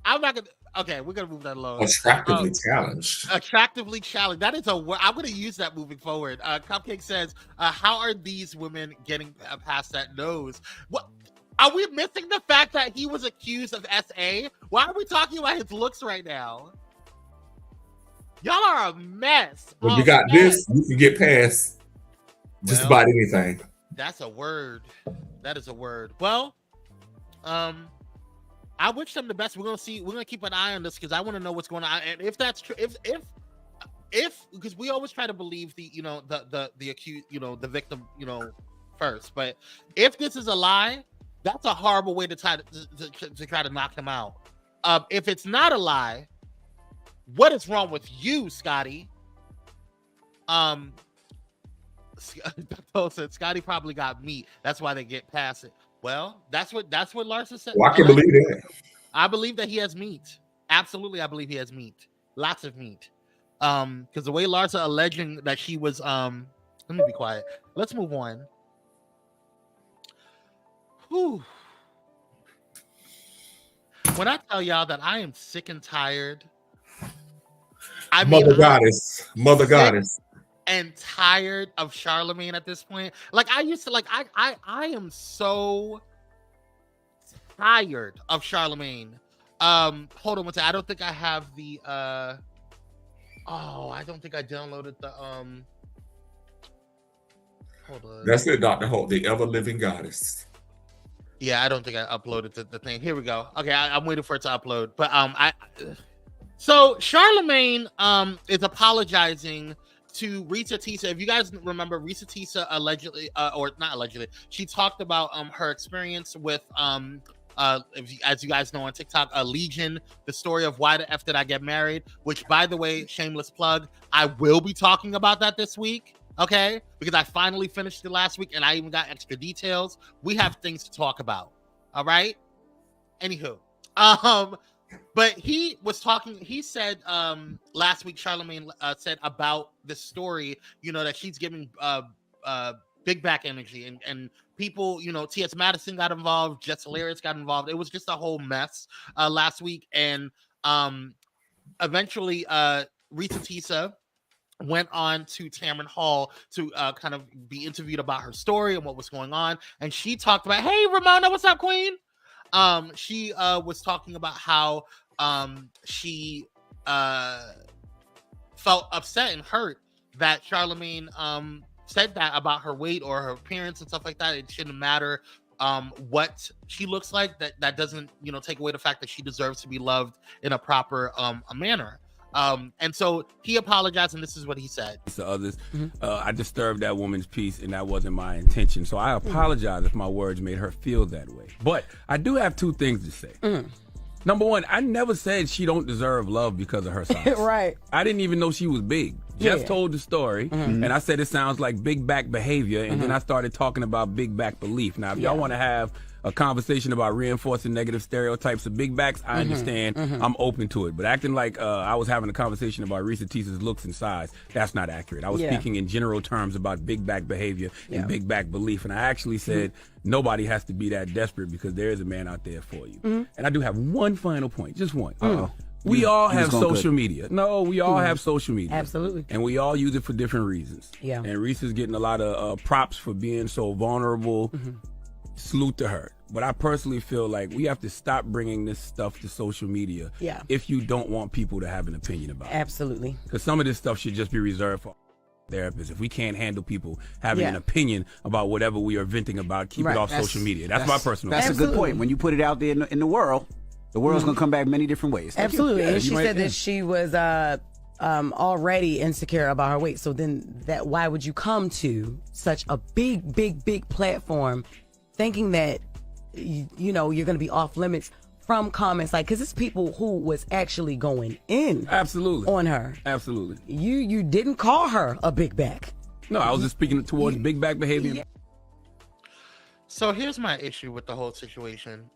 I'm not gonna. Okay, we're gonna move that along. Attractively challenged. Attractively challenged. That is a word. I'm gonna use that moving forward. Cupcake says, "How are these women getting past that nose? What? Are we missing the fact that he was accused of SA? Why are we talking about his looks right now? Y'all are a mess. When you got this, you can get past just about anything. That's a word. That is a word. Well, I wish them the best. We're gonna keep an eye on this because I want to know what's going on. And if that's true, if because we always try to believe the accused, the victim, first. But if this is a lie, that's a horrible way to try to knock him out. If it's not a lie, what is wrong with you, Scottie? Said Scottie probably got meat. That's why they get past it. Well, that's what Larsa said. Well, I can believe that. I believe that he has meat. Absolutely, I believe he has meat. Lots of meat. Because the way Larsa alleging that she was let me be quiet. Let's move on. Whew. When I tell y'all that I am sick and tired, Mother Goddess. And tired of Charlemagne at this point. Like, I used to I am so tired of Charlemagne. Hold on one second. I don't think I have the I don't think I downloaded the hold on. That's it, Dr. Holt, the ever-living goddess. Yeah, I don't think I uploaded the thing. Here we go. Okay, I'm waiting for it to upload. But so Charlemagne is apologizing to Risa Tisa. If you guys remember, Risa Tisa allegedly, or not allegedly, she talked about her experience with as you guys know on TikTok, Legion, the story of why the F did I get married, which, by the way, shameless plug, I will be talking about that this week, okay? Because I finally finished it last week and I even got extra details. We have things to talk about, all right? Anywho, but he was talking, he said last week, Charlemagne said about the story, that she's giving big back energy and people, T.S. Madison got involved, Jess Hilarious got involved. It was just a whole mess last week. And eventually Risa Tisa went on to Tamron Hall to kind of be interviewed about her story and what was going on. And she talked about, hey, Ramona, what's up, queen? She was talking about how she felt upset and hurt that Charlemagne said that about her weight or her appearance and stuff like that. It shouldn't matter what she looks like. That doesn't, take away the fact that she deserves to be loved in a proper a manner. And so he apologized, and this is what he said. To others, I disturbed that woman's peace, and that wasn't my intention. So I apologize if my words made her feel that way. But I do have two things to say. Number one, I never said she don't deserve love because of her size. Right. I didn't even know she was big. Jeff told the story, and I said it sounds like big back behavior, and then I started talking about big back belief. Now, if y'all want to have a conversation about reinforcing negative stereotypes of big backs, I understand. I'm open to it. But acting like I was having a conversation about Reesa Teesa's looks and size, that's not accurate. I was speaking in general terms about big back behavior and big back belief. And I actually said nobody has to be that desperate because there is a man out there for you. And I do have one final point, just one. We all have social media. No, we all have social media. Absolutely. And we all use it for different reasons. Yeah. And Reese's getting a lot of props for being so vulnerable. Salute to her. But I personally feel like we have to stop bringing this stuff to social media if you don't want people to have an opinion about it. Absolutely. Because some of this stuff should just be reserved for therapists. If we can't handle people having an opinion about whatever we are venting about, keep it off social media. That's my personal That's opinion. a good point. When you put it out there in the world, the world's going to come back many different ways. Absolutely. And she said that she was already insecure about her weight. So then why would you come to such a big platform thinking that, you know, you're going to be off limits from comments? Like, because it's people who was actually going in on her. Absolutely. You didn't call her a big back. No, I was just speaking towards big back behavior. Yeah. So here's my issue with the whole situation.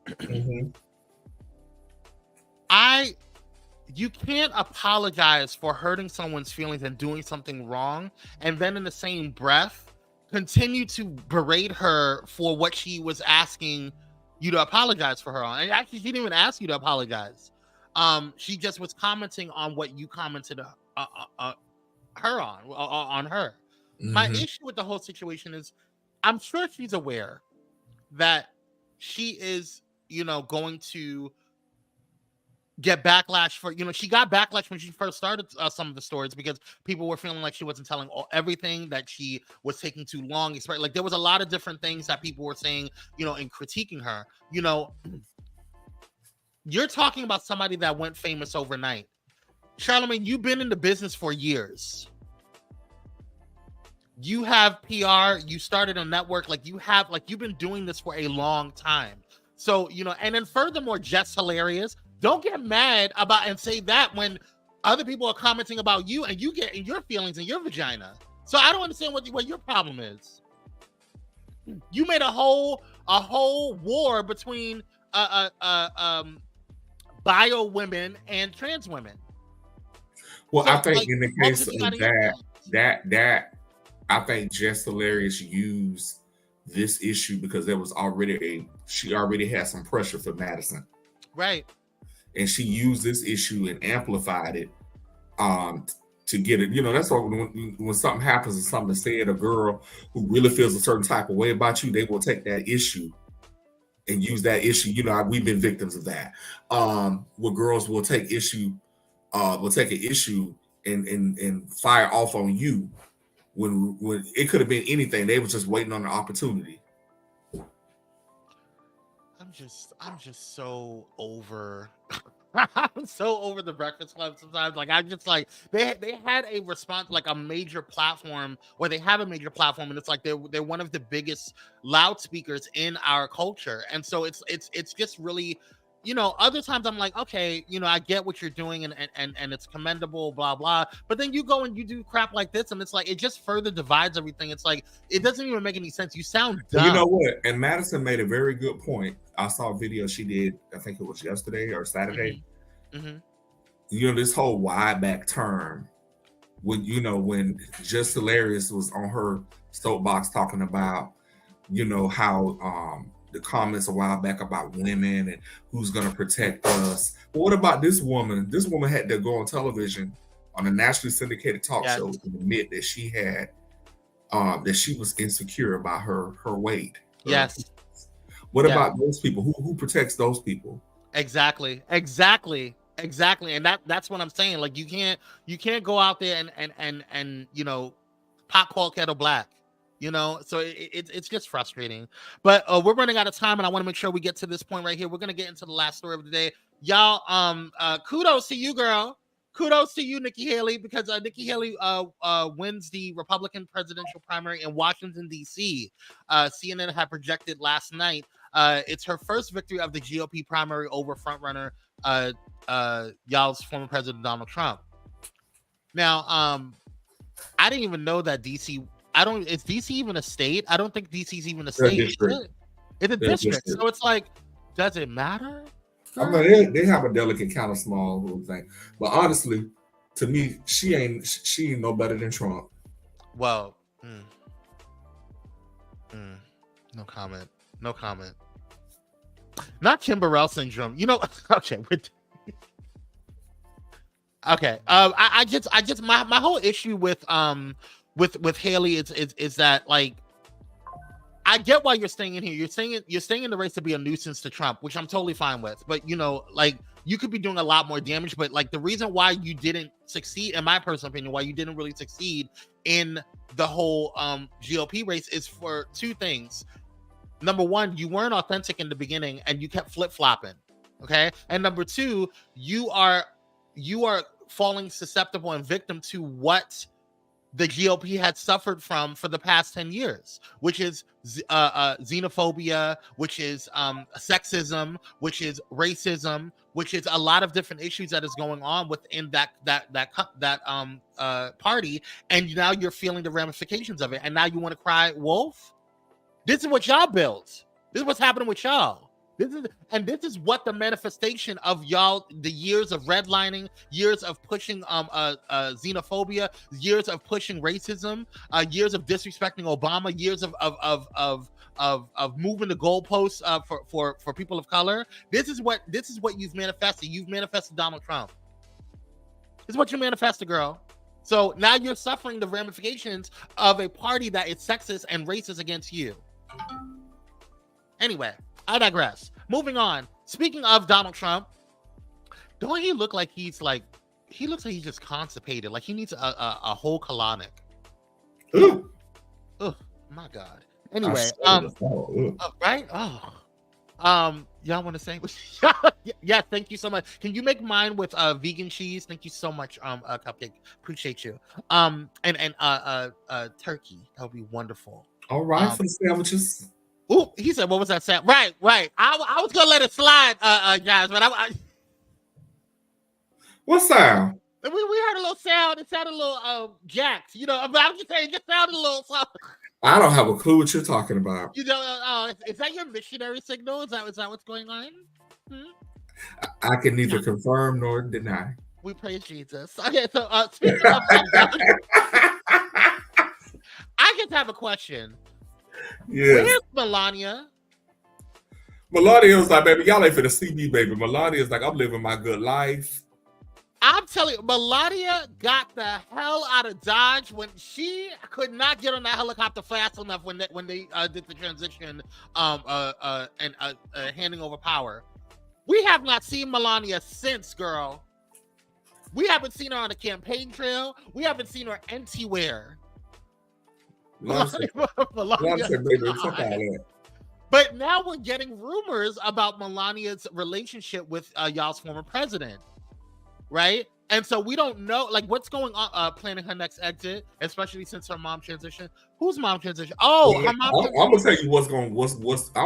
You can't apologize for hurting someone's feelings and doing something wrong, and then in the same breath continue to berate her for what she was asking you to apologize for her on. And actually, she didn't even ask you to apologize. She just was commenting on what you commented her on her. My issue with the whole situation is, I'm sure she's aware that she is, you know, going to get backlash for, you know, she got backlash when she first started some of the stories because people were feeling like she wasn't telling everything, that she was taking too long. Like, there was a lot of different things that people were saying, you know, and critiquing her. You know, you're talking about somebody that went famous overnight. Charlemagne, you've been in the business for years. You have PR, you started a network, like you've been doing this for a long time. So, you know, and then furthermore, just hilarious. Don't get mad about and say that when other people are commenting about you and you get in your feelings and your vagina. So I don't understand what your problem is. You made a whole war between bio women and trans women. Well, So, I think like, in the what case was of the body- that I think Jess Hilarious used this issue because there was she already had some pressure for Madison. Right. And she used this issue and amplified it to get it. You know, that's why when something happens and something is said, a girl who really feels a certain type of way about you, they will take that issue and use that issue. You know, we've been victims of that. Where girls will take an issue and fire off on you when it could have been anything. They were just waiting on the opportunity. I'm just so over. I'm so over the Breakfast Club sometimes. Like, I'm just like, they had a response, like a major platform, or they have a major platform, and it's like they're one of the biggest loudspeakers in our culture, and so it's just really, you know, other times I'm like, okay, you know, I get what you're doing and it's commendable, blah blah, but then you go and you do crap like this, and it's like it just further divides everything. It's like it doesn't even make any sense. You sound dumb. You know what? And Madison made a very good point. I saw a video she did, I think it was yesterday or Saturday. You know, this whole wide back term, when Just Hilarious was on her soapbox talking about, you know, how the comments a while back about women and who's going to protect us. But what about this woman? This woman had to go on television on a nationally syndicated talk show to admit that she had that she was insecure about her weight. Yes. What about those people? Who protects those people? Exactly. And that's what I'm saying. Like, you can't go out there and you know, pot call kettle black. You know, so it's just frustrating. But we're running out of time, and I want to make sure we get to this point right here. We're gonna get into the last story of the day, y'all. Kudos to you, girl. Kudos to you, Nikki Haley, because Nikki Haley wins the Republican presidential primary in Washington, D.C. CNN had projected last night. It's her first victory of the GOP primary over frontrunner y'all's former president Donald Trump. Now, I didn't even know that DC. Is DC even a state? I don't think DC is even a state. It's a They're district, district. so it's like, does it matter? I mean, they have a delicate, kind of small little thing. But honestly, to me, she ain't no better than Trump. Well, no comment. No comment. Not Timberell syndrome. You know, okay. Okay. I just my whole issue with Haley is that, like, I get why you're staying in here. You're staying in the race to be a nuisance to Trump, which I'm totally fine with. But, you know, like, you could be doing a lot more damage. But, like, the reason why you didn't succeed, in my personal opinion, why you didn't really succeed in the whole GOP race is for two things. Number one, you weren't authentic in the beginning and you kept flip-flopping. Okay. And number two, you are falling susceptible and victim to what the GOP had suffered from for the past 10 years, which is xenophobia, which is sexism, which is racism, which is a lot of different issues that is going on within that party. And now you're feeling the ramifications of it. And now you want to cry wolf? This is what y'all built. This is what's happening with y'all. This is what the manifestation of y'all, the years of redlining, years of pushing xenophobia, years of pushing racism, years of disrespecting Obama, years of moving the goalposts for people of color. This is what you've manifested. You've manifested Donald Trump. This is what you manifested, girl. So now you're suffering the ramifications of a party that is sexist and racist against you. Anyway, I digress. Moving on. Speaking of Donald Trump, don't he look like he looks like he's just constipated. Like he needs a whole colonic. Ooh. Oh my God. Anyway, right? Oh. Y'all want to say? Yeah, thank you so much. Can you make mine with vegan cheese? Thank you so much, Cupcake. Appreciate you. And turkey. That would be wonderful. All right, for the sandwiches. Oh, he said, what was that sound? Right. I was gonna let it slide, guys, but what sound? We heard a little sound. It sounded a little jacked. You know, but I'm just saying, it just sounded a little something. I don't have a clue what you're talking about. You know, is that your missionary signal? Is that what's going on? I can neither confirm nor deny. We praise Jesus. Okay, so speaking of I just have a question. Yes. Where's Melania? Melania was like, baby, y'all ain't finna see me, baby. Melania is like, I'm living my good life. I'm telling you, Melania got the hell out of Dodge when she could not get on that helicopter fast enough when they did the transition and handing over power. We have not seen Melania since, girl. We haven't seen her on the campaign trail. We haven't seen her anywhere. Melania, but now we're getting rumors about Melania's relationship with y'all's former president. Right? And so we don't know, like, what's going on, planning her next exit, especially since her mom transitioned. Whose mom transitioned? Oh, her mom. I'm gonna tell you I'm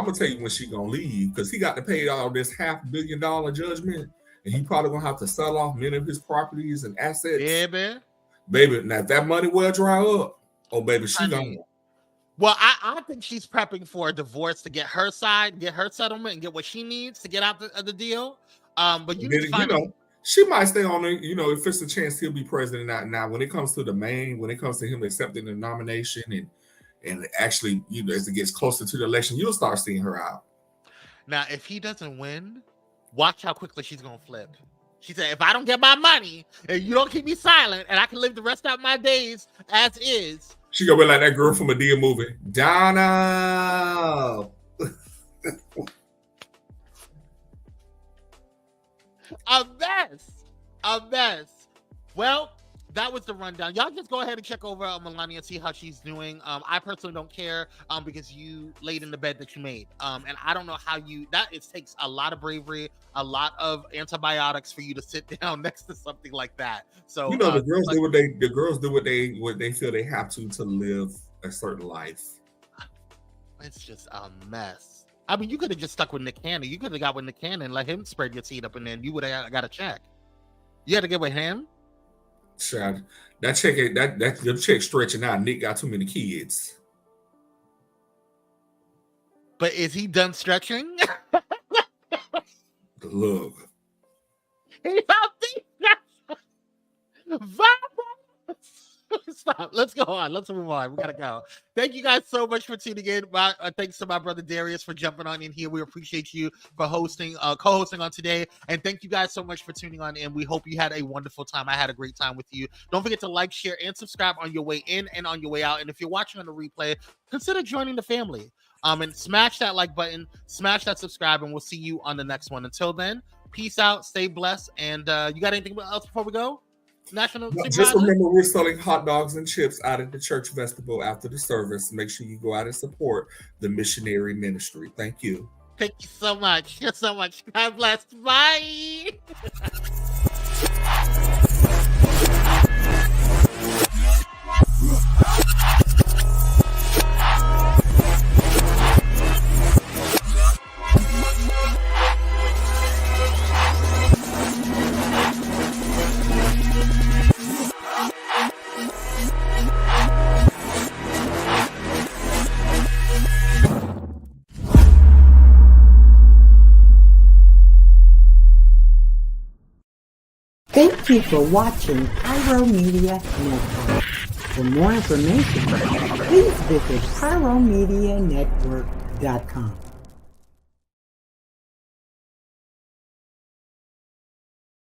gonna tell you when she gonna leave, because he got to pay all this $500 million judgment, and he probably gonna have to sell off many of his properties and assets. Yeah, man. Baby, now if that money will dry up, oh baby, she gonna. Well, I think she's prepping for a divorce to get her side, get her settlement, and get what she needs to get out of the deal. But you need to find out. She might stay on it, you know, if it's a chance he'll be president. Now, when it comes to when it comes to him accepting the nomination and actually, you know, as it gets closer to the election, you'll start seeing her out. Now, if he doesn't win, watch how quickly she's gonna flip. She said, if I don't get my money and you don't keep me silent and I can live the rest of my days as is. She gonna be like that girl from a Dia movie. Donna. A mess. Well, that was the rundown. Y'all just go ahead and check over Melania and see how she's doing. I personally don't care because you laid in the bed that you made. And I don't know how it takes a lot of bravery, a lot of antibiotics for you to sit down next to something like that. So you know, the girls do what they feel they have to live a certain life. It's just a mess. I mean, you could have just stuck with Nick Cannon. You could have got with Nick Cannon and let him spread your seat up, and then you would have got a check. You had to get with him? Sure. That check stretching out. Nick got too many kids. But is he done stretching? Look. He's out there. Stop. Let's go on. Let's move on. We gotta go. Thank you guys so much for tuning in. Thanks to my brother Darius for jumping on in here. We appreciate you for co-hosting on today. And thank you guys so much for tuning on in. We hope you had a wonderful time. I had a great time with you. Don't forget to like, share, and subscribe on your way in and on your way out. And if you're watching on the replay, consider joining the family. And smash that like button, smash that subscribe, and we'll see you on the next one. Until then, peace out, stay blessed. And you got anything else before we go? Just remember, we're selling hot dogs and chips out at the church vestibule after the service. Make sure you go out and support the missionary ministry. Thank you. Thank you so much. You're so much. God bless. Bye. Thank you for watching Pyro Media Network. For more information, please visit pyromedianetwork.com.